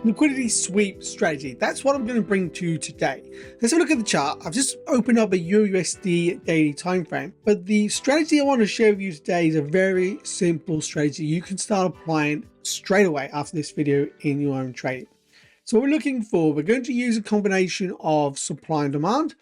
Liquidity sweep strategy. That's what I'm going to bring to you today. Let's have a look at the chart. I've just opened up a USD daily time frame, but the strategy I want to share with you today is a very simple strategy you can start applying straight away after this video in your own trading. So what we're looking for, we're going to use a combination of supply and demand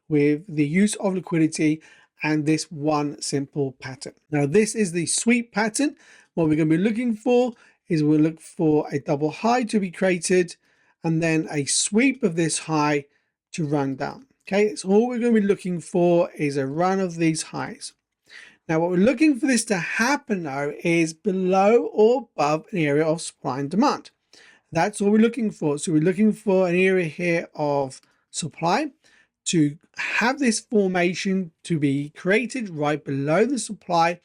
with the use of liquidity and this one simple pattern. Now this is the sweep pattern. What we're going to be looking for is we'll look for a double high to be created and then a sweep of this high to run down. Okay, so all we're going to be looking for is a run of these highs. Now what we're looking for this to happen though is below or above an area of supply and demand. That's all we're looking for. So we're looking for an area here of supply to have this formation to be created right below the supply.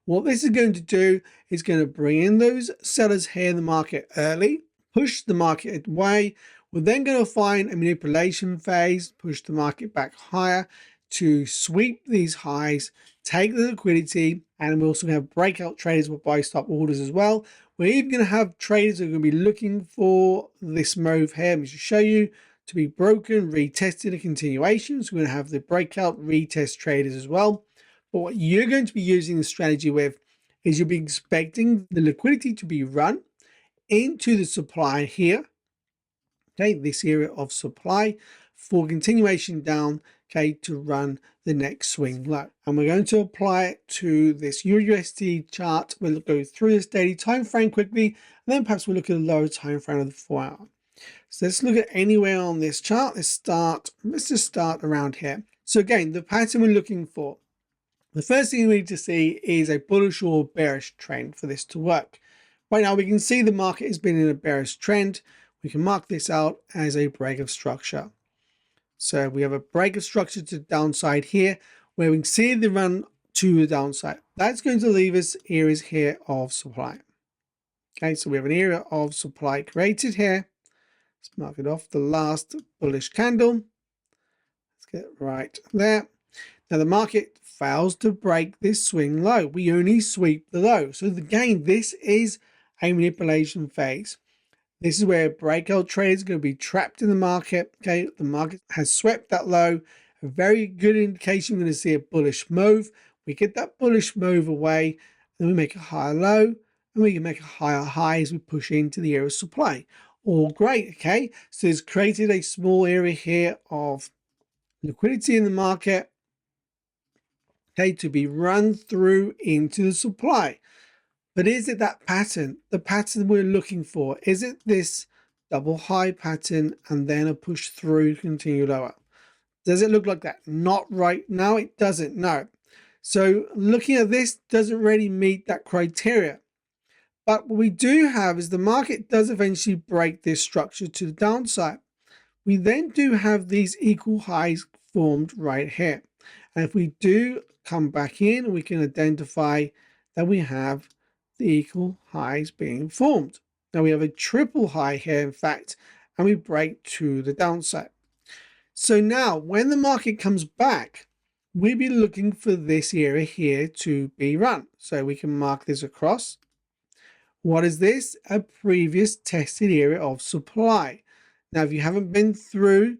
What this is going to do is going to bring in those sellers here in the market early, push the market away. We're then going to find a manipulation phase, push the market back higher to sweep these highs, take the liquidity, and we also have breakout traders with buy stop orders as well. We're even going to have traders who are going to be looking for this move here. Let me just show you to be broken, retested, a continuation. So we're going to have the breakout retest traders as well. But what you're going to be using the strategy with is you'll be expecting the liquidity to be run into the supply here, okay, this area of supply for continuation down, okay, to run the next swing low. And we're going to apply it to this USD chart. We'll go through this daily time frame quickly, and then perhaps we'll look at the lower time frame of the 4 hour. So let's look at anywhere on this chart. Let's just start around here. So again, the pattern we're looking for. The first thing we need to see is a bullish or bearish trend for this to work. Right now we can see the market has been in a bearish trend. We can mark this out as a break of structure. So we have a break of structure to the downside here where we can see the run to the downside. That's going to leave us areas here of supply. Okay, so we have an area of supply created here. Let's mark it off, the last bullish candle. Let's get it right there. Now the market fails to break this swing low. We only sweep the low. So again, this is a manipulation phase. This is where breakout traders are going to be trapped in the market. Okay, the market has swept that low. A very good indication we're going to see a bullish move. We get that bullish move away, then we make a higher low, and we can make a higher high as we push into the area of supply. All great, okay? So it's created a small area here of liquidity in the market, okay, to be run through into the supply. But is it that pattern, the pattern we're looking for? Is it this double high pattern and then a push through, continue lower? Does it look like that? Not right now, it doesn't, no. So looking at this doesn't really meet that criteria. But what we do have is the market does eventually break this structure to the downside. We then do have these equal highs formed right here. And if we do come back in, we can identify that we have the equal highs being formed. Now we have a triple high here, in fact, and we break to the downside. So now when the market comes back, we'll be looking for this area here to be run. So we can mark this across. What is this? A previous tested area of supply. Now, if you haven't been through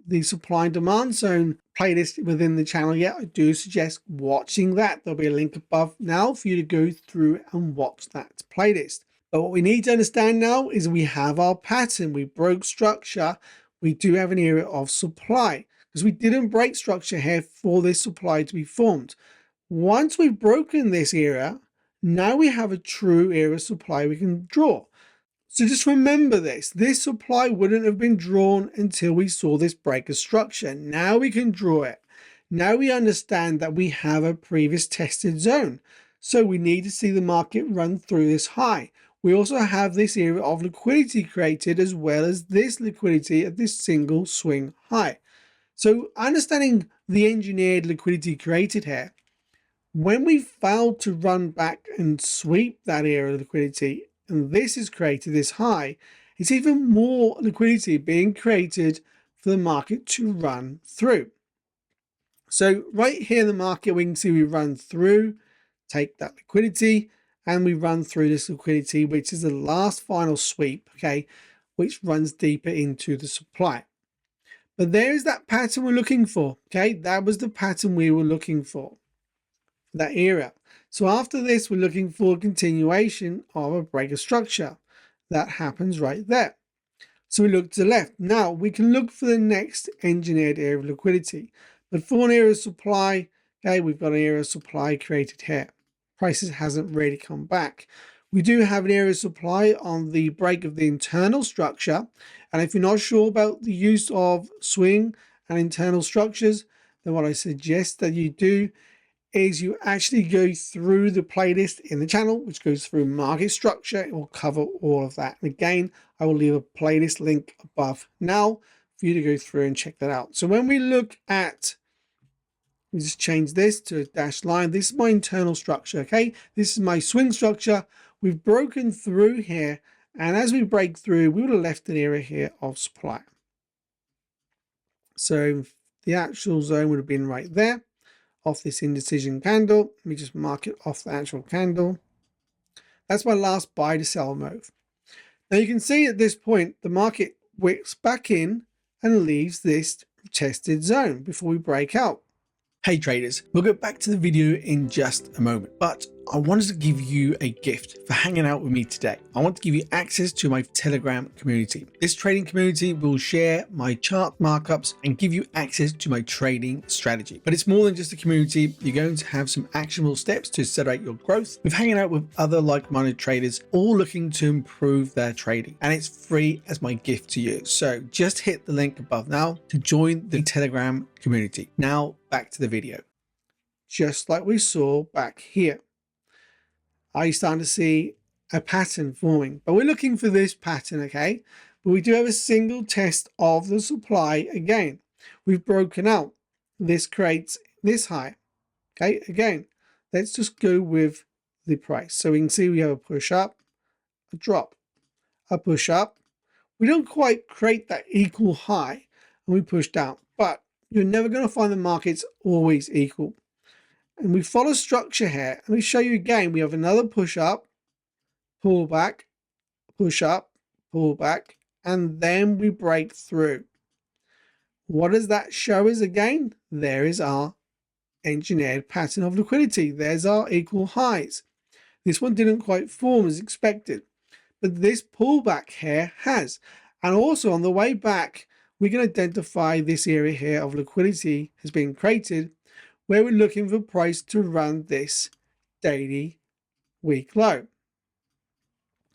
the supply and demand zone playlist within the channel yet, I do suggest watching that. There'll be a link above now for you to go through and watch that playlist. But what we need to understand now is we have our pattern. We broke structure. We do have an area of supply because we didn't break structure here for this supply to be formed. Once we've broken this area, now we have a true area of supply we can draw. So just remember this supply wouldn't have been drawn until we saw this break of structure. Now we can draw it. Now we understand that we have a previous tested zone. So we need to see the market run through this high. We also have this area of liquidity created as well as this liquidity at this single swing high. So understanding the engineered liquidity created here, when we fail to run back and sweep that area of liquidity, and this is created this high, it's even more liquidity being created for the market to run through. So right here in the market, we can see we run through, take that liquidity, and we run through this liquidity, which is the last final sweep. Okay, which runs deeper into the supply. But there is that pattern we're looking for. Okay, that was the pattern we were looking for that area. So after this, we're looking for a continuation of a breaker structure. That happens right there. So we look to the left. Now we can look for the next engineered area of liquidity. But for an area of supply, okay, we've got an area of supply created here. Prices hasn't really come back. We do have an area of supply on the break of the internal structure. And if you're not sure about the use of swing and internal structures, then what I suggest that you do is you actually go through the playlist in the channel, which goes through market structure. It will cover all of that. And again, I will leave a playlist link above now for you to go through and check that out. So when we look at, we just change this to a dashed line. This is my internal structure, okay? This is my swing structure. We've broken through here. And as we break through, we would have left an area here of supply. So the actual zone would have been right there. Off this indecision candle. Let me just mark it off the actual candle. That's my last buy to sell move. Now you can see at this point the market wicks back in and leaves this tested zone before we break out. Hey traders, we'll get back to the video in just a moment, but I wanted to give you a gift for hanging out with me today. I want to give you access to my Telegram community. This trading community will share my chart markups and give you access to my trading strategy. But it's more than just a community. You're going to have some actionable steps to accelerate your growth with hanging out with other like-minded traders, all looking to improve their trading. And it's free as my gift to you. So just hit the link above now to join the Telegram community. Now back to the video. Just like we saw back here, are you starting to see a pattern forming? But we're looking for this pattern, okay? But we do have a single test of the supply again. We've broken out. This creates this high, okay? Again, let's just go with the price. So we can see we have a push up, a drop, a push up. We don't quite create that equal high, and we push down. But you're never going to find the markets always equal. And we follow structure here. Let me show you again. We have another push up, pull back, push up, pull back, and then we break through. What does that show us again? There is our engineered pattern of liquidity. There's our equal highs. This one didn't quite form as expected, but this pullback here has. And also on the way back, we can identify this area here of liquidity has been created, where we're looking for price to run this daily week low.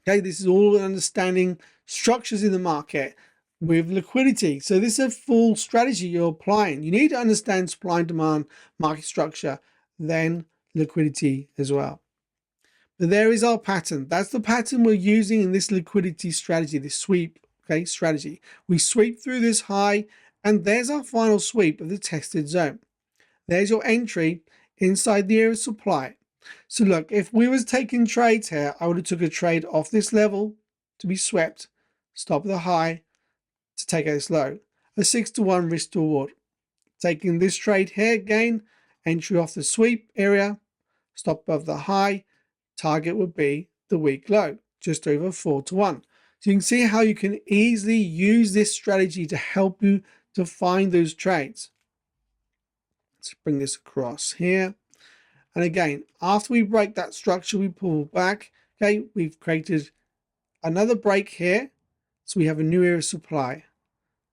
Okay, this is all understanding structures in the market with liquidity. So this is a full strategy you're applying. You need to understand supply and demand, market structure, then liquidity as well. But there is our pattern. That's the pattern we're using in this liquidity strategy, this sweep, okay, strategy. We sweep through this high, and there's our final sweep of the tested zone. There's your entry inside the area of supply. So look, if we was taking trades here, I would have took a trade off this level to be swept, stop the high to take out this low. A 6-to-1 risk to reward. Taking this trade here again, entry off the sweep area, stop above the high, target would be the week low, just over 4-to-1. So you can see how you can easily use this strategy to help you to find those trades. Let's bring this across here. And again, after we break that structure, we pull back. Okay, we've created another break here. So we have a new area of supply.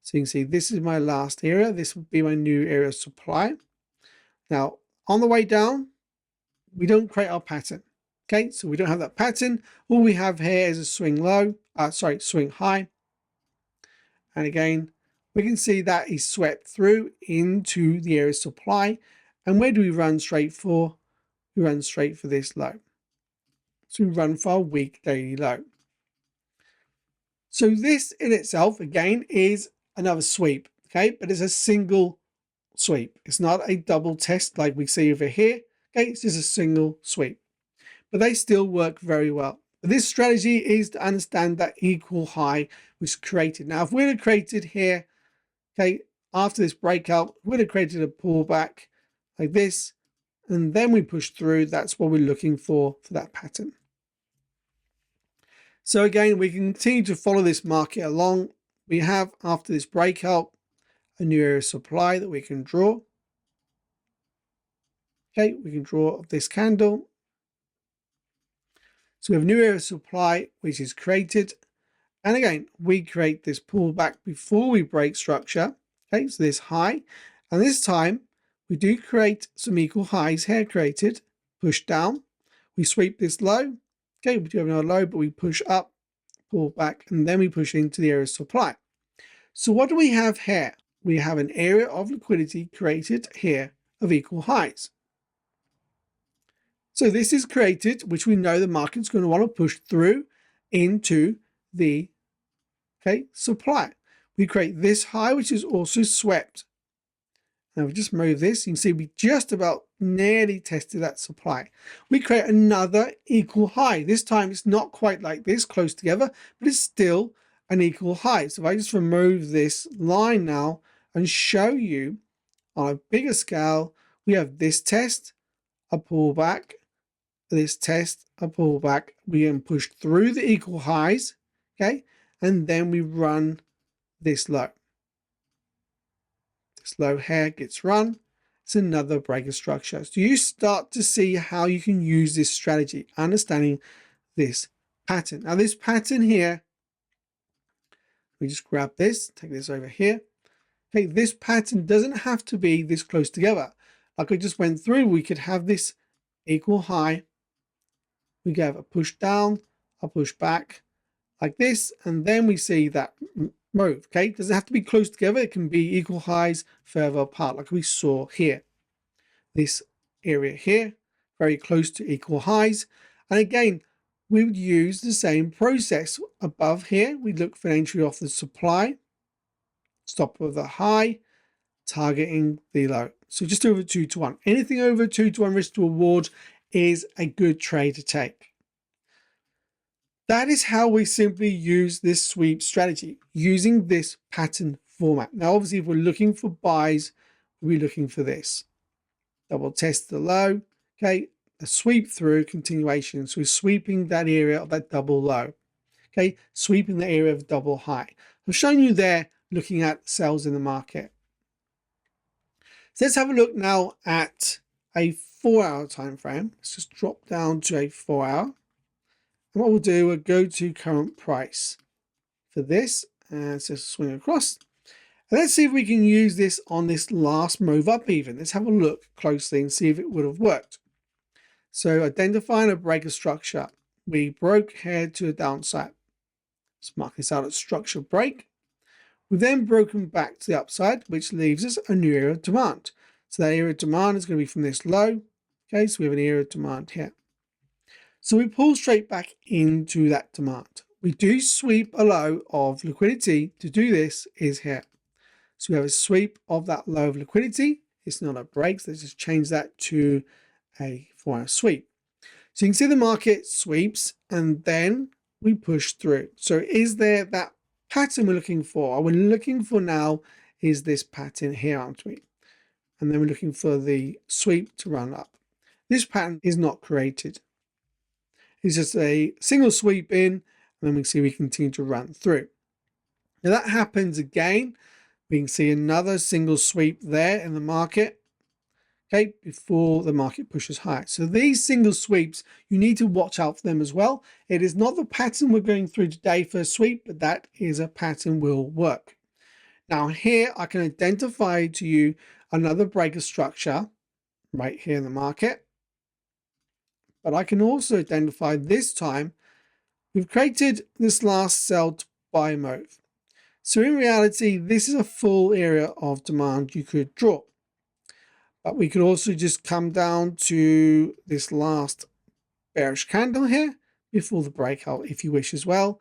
So you can see this is my last area. This would be my new area of supply. Now, on the way down, we don't create our pattern. Okay, so we don't have that pattern. All we have here is a swing low, swing high. And again, we can see that is swept through into the area of supply. And where do we run straight for? We run straight for this low. So we run for our week daily low. So this in itself, again, is another sweep, okay? But it's a single sweep. It's not a double test like we see over here, okay? It's just a single sweep. But they still work very well. But this strategy is to understand that equal high was created. Now, if we'd have created here, okay, after this breakout, we'd have created a pullback like this, and then we push through. That's what we're looking for that pattern. So again, we can continue to follow this market along. We have, after this breakout, a new area of supply that we can draw. Okay, we can draw this candle. So we have a new area of supply which is created. And again, we create this pullback before we break structure. Okay, so this high. And this time, we do create some equal highs here created, push down. We sweep this low. Okay, we do have another low, but we push up, pull back, and then we push into the area of supply. So what do we have here? We have an area of liquidity created here of equal highs. So this is created, which we know the market's going to want to push through into the supply. We create this high, which is also swept. Now we just move this, you can see we just about nearly tested that supply. We create another equal high. This time it's not quite like this, close together, but it's still an equal high. So if I just remove this line now and show you on a bigger scale, we have this test, a pullback, this test, a pullback. We can push through the equal highs, okay, and then we run this low. This low here gets run. It's another breaker structure. So you start to see how you can use this strategy, understanding this pattern. Now this pattern here, we just grab this, take this over here. Okay, this pattern doesn't have to be this close together. Like I just went through, we could have this equal high. We could have a push down, a push back like this, and then we see that move. Okay, it doesn't have to be close together. It can be equal highs further apart, like we saw here. This area here, very close to equal highs. And again, we would use the same process. Above here, we look for an entry off the supply, stop with the high, targeting the low. So just over 2 to 1. Anything over 2 to 1 risk to reward is a good trade to take. That is how we simply use this sweep strategy, using this pattern format. Now, obviously, if we're looking for buys, we're looking for this. Double test the low, okay, a sweep through continuation. So we're sweeping that area of that double low, okay, sweeping the area of double high. I've shown you there looking at sales in the market. So let's have a look now at a 4-hour time frame. Let's just drop down to a 4-hour. And what we'll do, we'll go to current price for this, and let's just swing across. And let's see if we can use this on this last move up even. Let's have a look closely and see if it would have worked. So identifying a breaker structure, we broke here to a downside. Let's mark this out as structure break. We've then broken back to the upside, which leaves us a new area of demand. So that area of demand is going to be from this low. Okay, so we have an area of demand here. So we pull straight back into that demand. We do sweep a low of liquidity. To do this is here. So we have a sweep of that low of liquidity. It's not a break, so let's just change that to a 4-hour sweep. So you can see the market sweeps and then we push through. So is there that pattern we're looking for? What we're looking for now is this pattern here, aren't we? And then we're looking for the sweep to run up. This pattern is not created. It's just a single sweep in, and then we can see we continue to run through. Now that happens again. We can see another single sweep there in the market, okay, before the market pushes higher. So these single sweeps, you need to watch out for them as well. It is not the pattern we're going through today for a sweep, but that is a pattern will work. Now here I can identify to you another breaker structure right here in the market. But I can also identify this time we've created this last sell to buy move. So in reality, this is a full area of demand you could draw. But we could also just come down to this last bearish candle here before the breakout if you wish as well.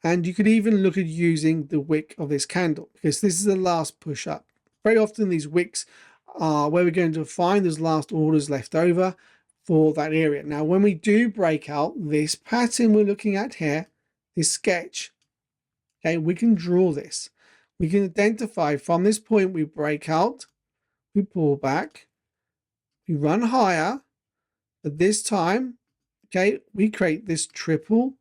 And you could even look at using the wick of this candle because this is the last push up. Very often these wicks are where we're going to find those last orders left over for that area. Now, when we do break out this pattern we're looking at here, this sketch, okay, we can draw this. We can identify from this point we break out, we pull back, we run higher, but this time, okay, we create this triple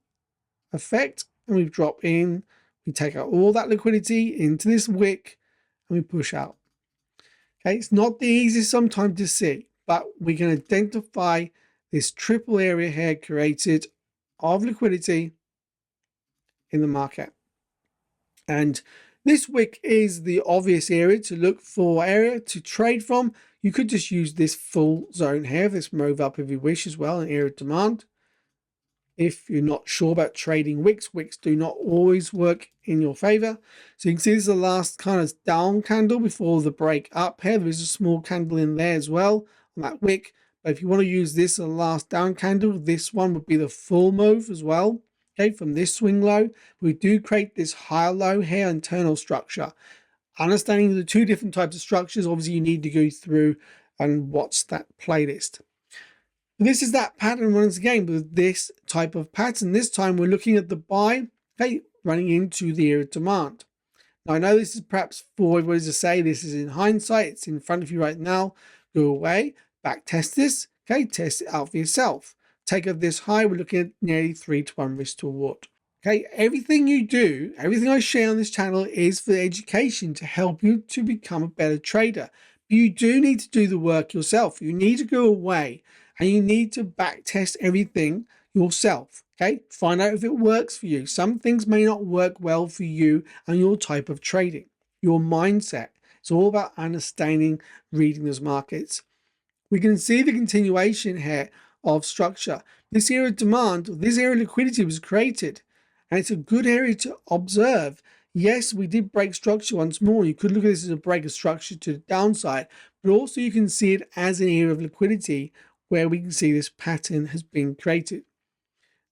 effect, and we drop in, we take out all that liquidity into this wick and we push out. Okay, it's not the easiest sometimes to see, but we can identify this triple area here created of liquidity in the market. And this wick is the obvious area to look for, area to trade from. You could just use this full zone here, this move up if you wish as well, an area of demand. If you're not sure about trading wicks, wicks do not always work in your favor. So you can see this is the last kind of down candle before the break up here. There is a small candle in there as well on that wick. But if you want to use this as the last down candle, this one would be the full move as well. Okay, from this swing low, we do create this higher low here, internal structure. Understanding the two different types of structures, obviously you need to go through and watch that playlist. This is that pattern once again with this type of pattern. This time we're looking at the buy, okay, running into the area of demand. Now I know this is perhaps for everybody to say, this is in hindsight, it's in front of you right now. Go away, back test this, okay, test it out for yourself. Take up this high, we're looking at nearly 3-to-1 risk to reward. Okay, everything you do, everything I share on this channel is for education to help you to become a better trader. But you do need to do the work yourself. You need to go away and you need to back test everything yourself. Okay, find out if it works for you. Some things may not work well for you and your type of trading, your mindset. It's all about understanding, reading those markets. We can see the continuation here of structure. This area of demand, this area of liquidity was created, and it's a good area to observe. Yes, we did break structure once more. You could look at this as a break of structure to the downside, but also you can see it as an area of liquidity where we can see this pattern has been created.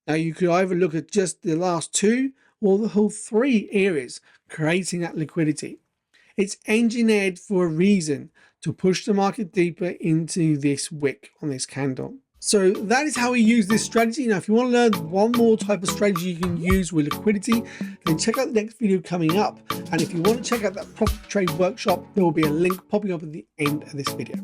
Now you could either look at just the last two or the whole three areas creating that liquidity. It's engineered for a reason, to push the market deeper into this wick on this candle. So that is how we use this strategy. Now, if you want to learn one more type of strategy you can use with liquidity, then check out the next video coming up. And if you want to check out that profit trade workshop, there will be a link popping up at the end of this video.